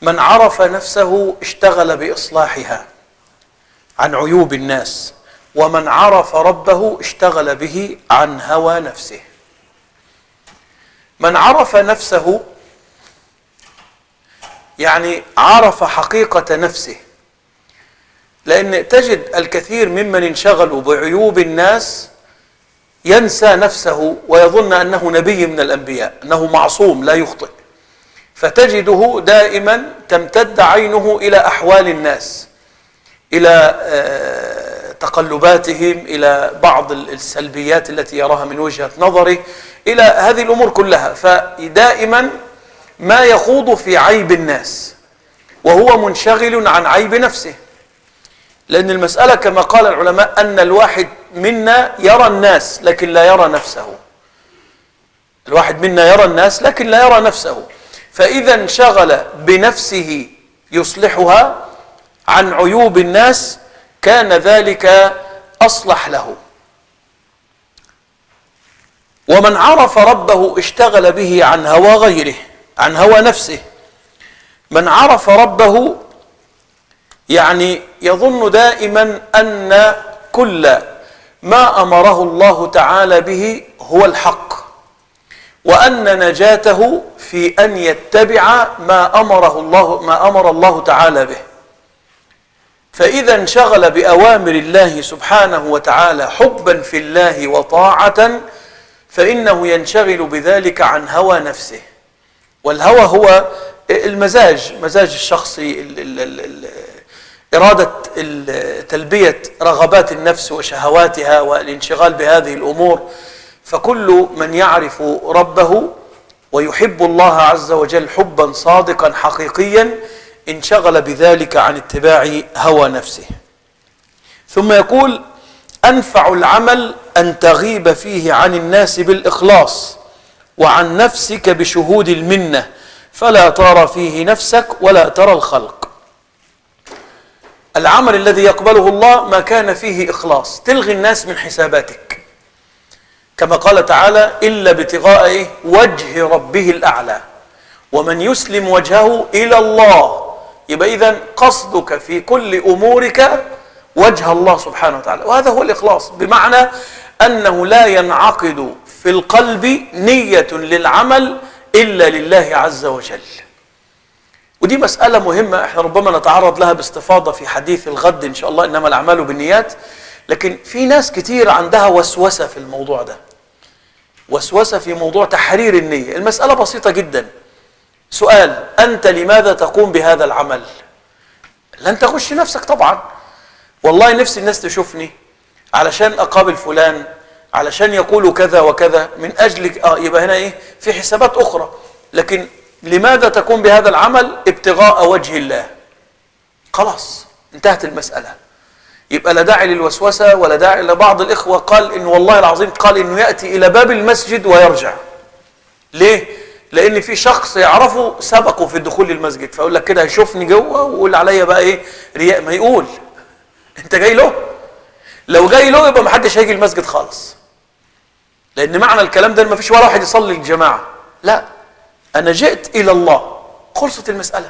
من عرف نفسه اشتغل بإصلاحها عن عيوب الناس، ومن عرف ربه اشتغل به عن هوى نفسه. من عرف نفسه يعني عرف حقيقة نفسه، لأن تجد الكثير ممن انشغلوا بعيوب الناس ينسى نفسه ويظن أنه نبي من الأنبياء، أنه معصوم لا يخطئ، فتجده دائما تمتد عينه إلى أحوال الناس، إلى تقلباتهم، إلى بعض السلبيات التي يراها من وجهة نظره، إلى هذه الأمور كلها، فدائما ما يخوض في عيب الناس وهو منشغل عن عيب نفسه. لأن المسألة كما قال العلماء أن الواحد منا يرى الناس لكن لا يرى نفسه. الواحد منا يرى الناس لكن لا يرى نفسه، فإذا انشغل بنفسه يصلحها عن عيوب الناس كان ذلك أصلح له. ومن عرف ربه اشتغل به عن هوى غيره، عن هوى نفسه. من عرف ربه يعني يظن دائما أن كل ما أمره الله تعالى به هو الحق، وأن نجاته في أن يتبع ما أمر الله تعالى به. فإذا انشغل بأوامر الله سبحانه وتعالى حبا في الله وطاعة فإنه ينشغل بذلك عن هوى نفسه. والهوى هو المزاج، مزاج الشخصي، إرادة تلبية رغبات النفس وشهواتها والانشغال بهذه الأمور. فكل من يعرف ربه ويحب الله عز وجل حبا صادقا حقيقيا انشغل بذلك عن اتباع هوى نفسه. ثم يقول: أنفع العمل أن تغيب فيه عن الناس بالإخلاص وعن نفسك بشهود المنة، فلا ترى فيه نفسك ولا ترى الخلق. العمل الذي يقبله الله ما كان فيه إخلاص، تلغي الناس من حساباتك، كما قال تعالى: إلا ابتغاء وجه ربه الأعلى. ومن يسلم وجهه إلى الله، يبقى إذن قصدك في كل أمورك وجه الله سبحانه وتعالى، وهذا هو الإخلاص، بمعنى أنه لا ينعقد في القلب نية للعمل إلا لله عز وجل. ودي مسألة مهمة احنا ربما نتعرض لها باستفاضة في حديث الغد إن شاء الله، إنما الأعمال بالنيات. لكن في ناس كتير عندها وسوسة في الموضوع ده، وسوسة في موضوع تحرير النية. المسألة بسيطة جدا. سؤال: أنت لماذا تقوم بهذا العمل؟ لن تغش نفسك طبعا. والله نفسي الناس تشوفني علشان أقابل فلان، علشان يقولوا كذا وكذا، من أجل يبقى هنا في حسابات أخرى. لكن لماذا تقوم بهذا العمل؟ ابتغاء وجه الله. خلاص انتهت المسألة. يبقى لا داعي للوسوسة ولا داعي. لبعض الإخوة قال إن والله العظيم قال إنه يأتي إلى باب المسجد ويرجع. ليه؟ لأن في شخص يعرفه سبقه في الدخول للمسجد، فأقول لك كده هيشوفني جوه ويقول عليا بقى رياء. ما يقول أنت جاي له. لو جاي له يبقى ما حدش هيجي المسجد خالص، لأن معنى الكلام ده ما فيش ولا واحد يصلي الجماعة. لا، أنا جئت إلى الله، خلصت المسألة.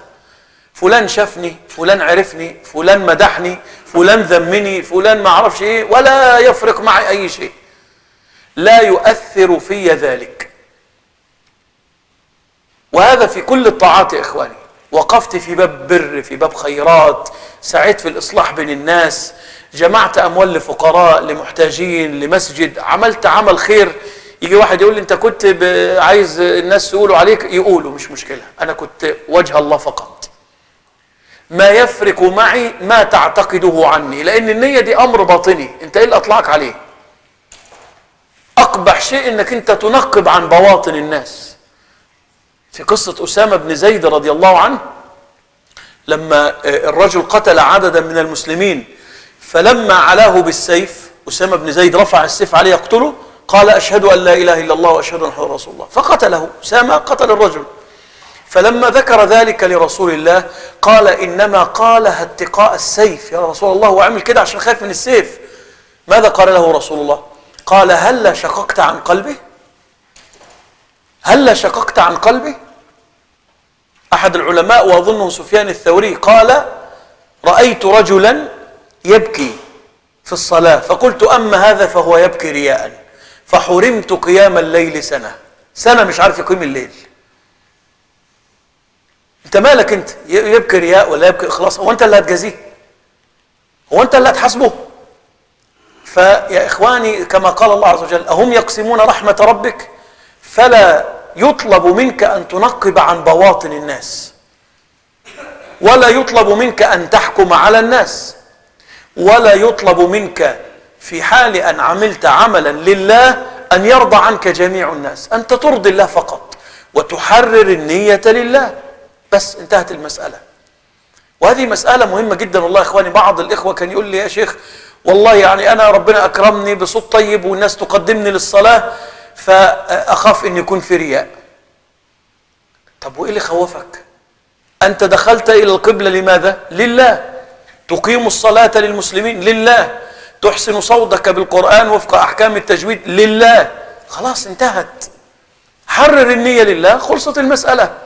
فلان شافني، فلان عرفني، فلان مدحني، فلان ذمني، فلان ما عرفش ولا يفرق معي أي شيء، لا يؤثر في ذلك. وهذا في كل الطاعات يا إخواني. وقفت في باب بر، في باب خيرات، سعيت في الإصلاح بين الناس، جمعت أموال لفقراء لمحتاجين لمسجد، عملت عمل خير. يجي واحد يقول لي أنت كنت عايز الناس يقولوا عليك، يقولوا مش مشكلة، أنا كنت وجه الله فقط. ما يفرق معي ما تعتقده عني، لأن النية دي أمر باطني، أنت إيه اللي أطلعك عليه؟ أقبح شيء أنك أنت تنقب عن بواطن الناس. في قصة أسامة بن زيد رضي الله عنه، لما الرجل قتل عددا من المسلمين، فلما علاه بالسيف، أسامة بن زيد رفع السيف عليه يقتله، قال: أشهد أن لا إله إلا الله وأشهد أن محمدا رسول الله، فقتله. أسامة قتل الرجل. فلما ذكر ذلك لرسول الله قال: إنما قالها اتقاء السيف يا رسول الله، وعمل كده عشان خايف من السيف. ماذا قال له رسول الله؟ قال: هل شققت عن قلبه؟ هل شققت عن قلبه؟ أحد العلماء وأظنه سفيان الثوري قال: رأيت رجلا يبكي في الصلاة فقلت: أما هذا فهو يبكي رياء، فحرمت قيام الليل سنة مش عارف يقيم الليل. انت مالك انت؟ يبكي رياء ولا يبكي إخلاص؟ هو انت اللي هتجازيه؟ هو انت اللي هتحاسبه؟ فيا إخواني، كما قال الله عز وجل: أهم يقسمون رحمة ربك؟ فلا يطلب منك أن تنقب عن بواطن الناس، ولا يطلب منك أن تحكم على الناس، ولا يطلب منك في حال أن عملت عملا لله أن يرضى عنك جميع الناس. أنت ترضي الله فقط وتحرر النية لله، بس انتهت المسألة. وهذه مسألة مهمة جدا والله يا إخواني. بعض الإخوة كان يقول لي: يا شيخ والله يعني أنا ربنا أكرمني بصوت طيب والناس تقدمني للصلاة، فأخاف أن يكون في رياء. طب وإيه اللي خوفك؟ أنت دخلت إلى القبلة لماذا؟ لله. تقيم الصلاة للمسلمين لله. تحسن صوتك بالقرآن وفق أحكام التجويد لله. خلاص انتهت. حرر النية لله، خلصت المسألة.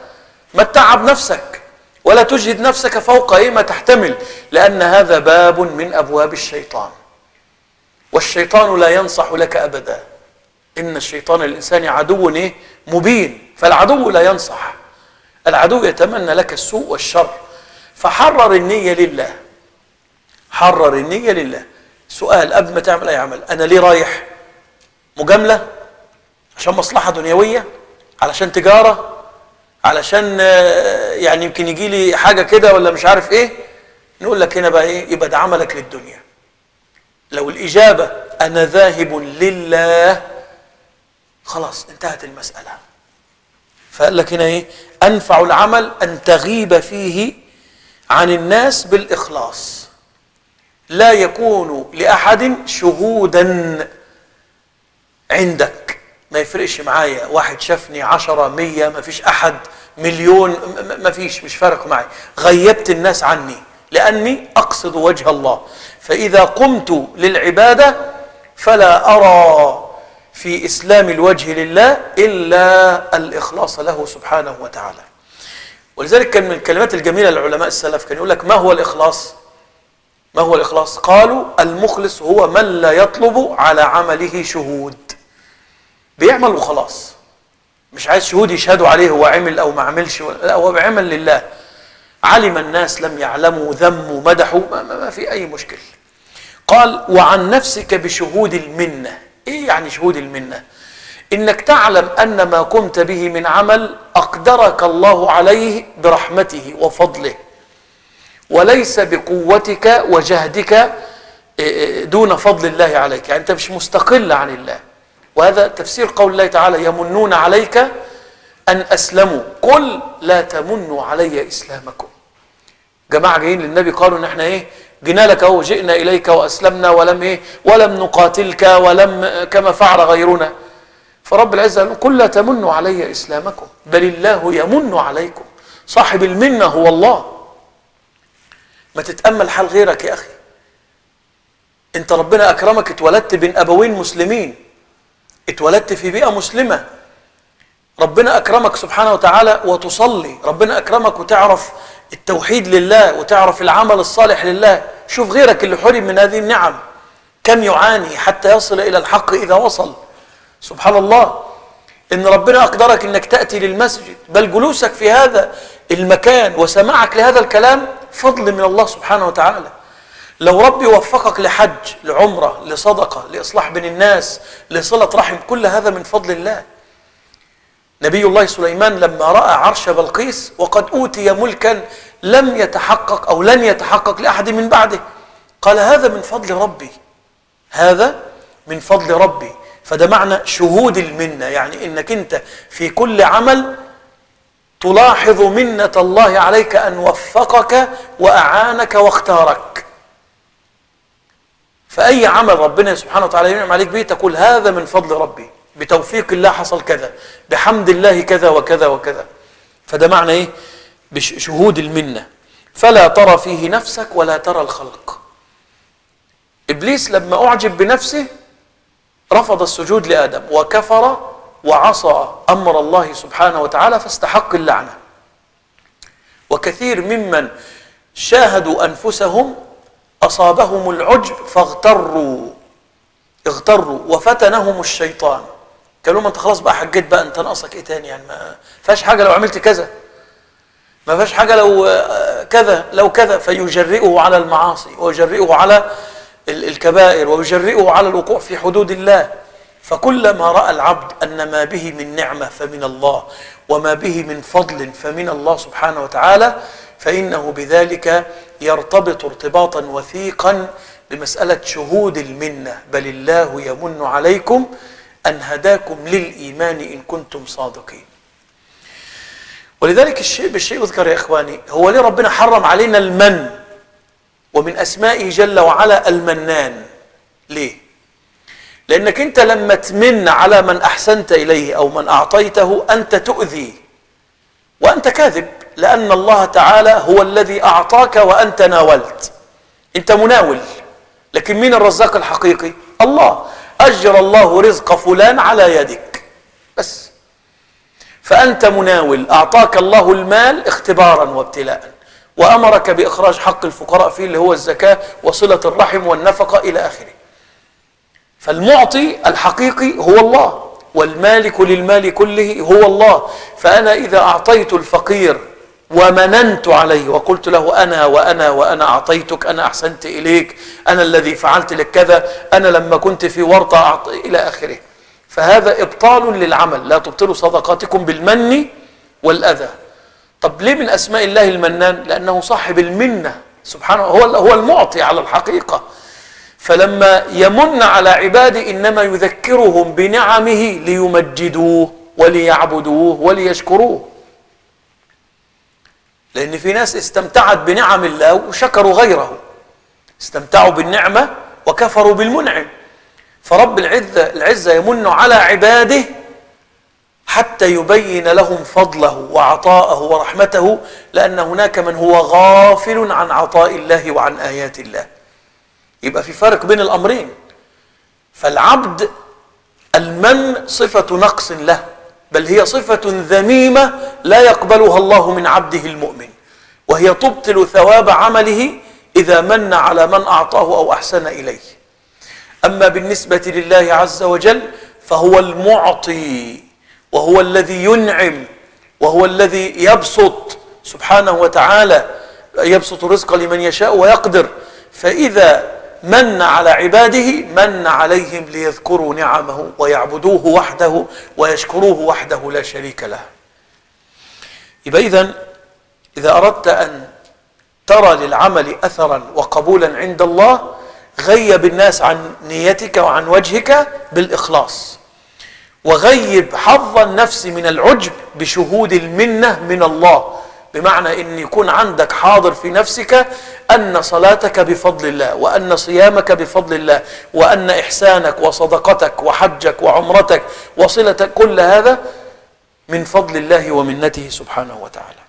ما تتعب نفسك ولا تجهد نفسك فوق ما تحتمل، لأن هذا باب من أبواب الشيطان، والشيطان لا ينصح لك أبدا. إن الشيطان للإنسان عدو مبين، فالعدو لا ينصح، العدو يتمنى لك السوء والشر. فحرر النية لله، حرر النية لله. سؤال قبل ما تعمل أي عمل: أنا ليه رايح؟ مجاملة؟ عشان مصلحة دنيوية؟ علشان تجارة؟ علشان يعني يمكن يجي لي حاجة كده ولا مش عارف إيه؟ نقول لك هنا بقى إيه؟ يبقى ده عملك للدنيا. لو الإجابة أنا ذاهب لله، خلاص انتهت المسألة. فقال لك هنا إيه؟ أنفع العمل أن تغيب فيه عن الناس بالإخلاص، لا يكون لأحد شهودا عندك. ما يفرقش معايا واحد شافني 10 100، ما فيش أحد مليون، ما فيش، مش فارق معي. غيبت الناس عني لأني أقصد وجه الله. فإذا قمت للعبادة فلا أرى في إسلام الوجه لله إلا الإخلاص له سبحانه وتعالى. ولذلك كان من الكلمات الجميلة للعلماء السلف كان يقول لك: ما هو الإخلاص؟ ما هو الإخلاص؟ قالوا: المخلص هو من لا يطلب على عمله شهود. بيعمل وخلاص، مش عايز شهود يشهدوا عليه هو عمل أو ما عملش، لا، هو بعمل لله. علم الناس لم يعلموا، ذموا مدحوا، ما في أي مشكلة. قال: وعن نفسك بشهود المنة. إيه يعني شهود المنة؟ إنك تعلم أن ما قمت به من عمل أقدرك الله عليه برحمته وفضله، وليس بقوتك وجهدك دون فضل الله عليك. يعني أنت مش مستقل عن الله. وهذا تفسير قول الله تعالى: يمنون عليك أن أسلموا قل لا تمنوا علي إسلامكم. جماعة جايين للنبي قالوا إن احنا إيه؟ جينا لك أهو، جئنا إليك وأسلمنا ولم نقاتلك ولم كما فعل غيرنا. فرب العزة قال: قل لا تمنوا علي إسلامكم بل الله يمن عليكم. صاحب المنة هو الله. ما تتأمل حال غيرك يا أخي. أنت ربنا أكرمك، اتولدت بين أبوين مسلمين، اتولدت في بيئة مسلمة، ربنا أكرمك سبحانه وتعالى وتصلي، ربنا أكرمك وتعرف التوحيد لله وتعرف العمل الصالح لله. شوف غيرك اللي حرم من هذه النعم كم يعاني حتى يصل إلى الحق إذا وصل. سبحان الله، إن ربنا أقدرك إنك تأتي للمسجد، بل جلوسك في هذا المكان وسماعك لهذا الكلام فضل من الله سبحانه وتعالى. لو ربي وفقك لحج، لعمرة، لصدقة، لإصلاح بين الناس، لصلة رحم، كل هذا من فضل الله. نبي الله سليمان لما رأى عرش بلقيس وقد أوتي ملكا لم يتحقق أو لن يتحقق لأحد من بعده، قال: هذا من فضل ربي، هذا من فضل ربي. فده معنى شهود المنة، يعني إنك أنت في كل عمل تلاحظ منة الله عليك أن وفقك وأعانك واختارك. فأي عمل ربنا سبحانه وتعالى ينعم عليك به تقول: هذا من فضل ربي، بتوفيق الله حصل كذا، بحمد الله كذا وكذا وكذا. فده معنى إيه؟ بشهود المنة. فلا ترى فيه نفسك ولا ترى الخلق. إبليس لما أعجب بنفسه رفض السجود لآدم وكفر وعصى أمر الله سبحانه وتعالى فاستحق اللعنة. وكثير ممن شاهدوا أنفسهم أصابهم العجب فاغتروا وفتنهم الشيطان. قالوا ما انت خلاص بقى حجيت بقى، انت ناقصك ايه تاني يعني؟ ما فيهاش حاجة لو عملت كذا، ما فيهاش حاجة لو كذا لو كذا، فيجرئه على المعاصي ويجرئه على الكبائر ويجرئه على الوقوع في حدود الله. فكلما رأى العبد أن ما به من نعمة فمن الله وما به من فضل فمن الله سبحانه وتعالى، فإنه بذلك يرتبط ارتباطا وثيقا بمسألة شهود المنة. بل الله يمن عليكم أن هداكم للإيمان إن كنتم صادقين. ولذلك الشيء بالشيء يذكر يا إخواني. هو ليه ربنا حرم علينا المن؟ ومن أسمائه جل وعلا المنان. ليه؟ لأنك أنت لما تمن على من أحسنت إليه أو من أعطيته أنت تؤذي وأنت كاذب، لأن الله تعالى هو الذي أعطاك وأنت ناولت. أنت مناول، لكن مين الرزاق الحقيقي؟ الله. أجر الله رزق فلان على يدك بس. فأنت مناول، أعطاك الله المال اختبارا وابتلاء، وأمرك بإخراج حق الفقراء فيه اللي هو الزكاة وصلة الرحم والنفقة إلى آخره. فالمعطي الحقيقي هو الله، والمالك للمال كله هو الله. فأنا إذا أعطيت الفقير ومننت عليه وقلت له أنا وأنا وأنا أعطيتك، أنا أحسنت إليك، أنا الذي فعلت لك كذا، أنا لما كنت في ورطة إلى آخره، فهذا إبطال للعمل. لا تبطلوا صدقاتكم بالمن والأذى. طب ليه من أسماء الله المنان؟ لأنه صاحب المنة سبحانه، هو المعطي على الحقيقة. فلما يمن على عباده إنما يذكرهم بنعمه ليمجدوه وليعبدوه وليشكروه. لأن في ناس استمتعت بنعم الله وشكروا غيره، استمتعوا بالنعمة وكفروا بالمنعم. فرب العزة يمن على عباده حتى يبين لهم فضله وعطاءه ورحمته، لأن هناك من هو غافل عن عطاء الله وعن آيات الله. يبقى في فرق بين الأمرين. فالعبد المن صفة نقص له، بل هي صفة ذميمة لا يقبلها الله من عبده المؤمن، وهي تبطل ثواب عمله إذا من على من أعطاه أو أحسن إليه. أما بالنسبة لله عز وجل فهو المعطي، وهو الذي ينعم، وهو الذي يبسط سبحانه وتعالى، يبسط الرزق لمن يشاء ويقدر. فإذا من على عباده من عليهم ليذكروا نعمه ويعبدوه وحده ويشكروه وحده لا شريك له. يبقى إذا أردت أن ترى للعمل أثرا وقبولا عند الله، غيب الناس عن نيتك وعن وجهك بالإخلاص، وغيب حظ النفس من العجب بشهود المنة من الله. بمعنى أن يكون عندك حاضر في نفسك أن صلاتك بفضل الله، وأن صيامك بفضل الله، وأن إحسانك وصدقتك وحجك وعمرتك وصلتك كل هذا من فضل الله ومنته سبحانه وتعالى.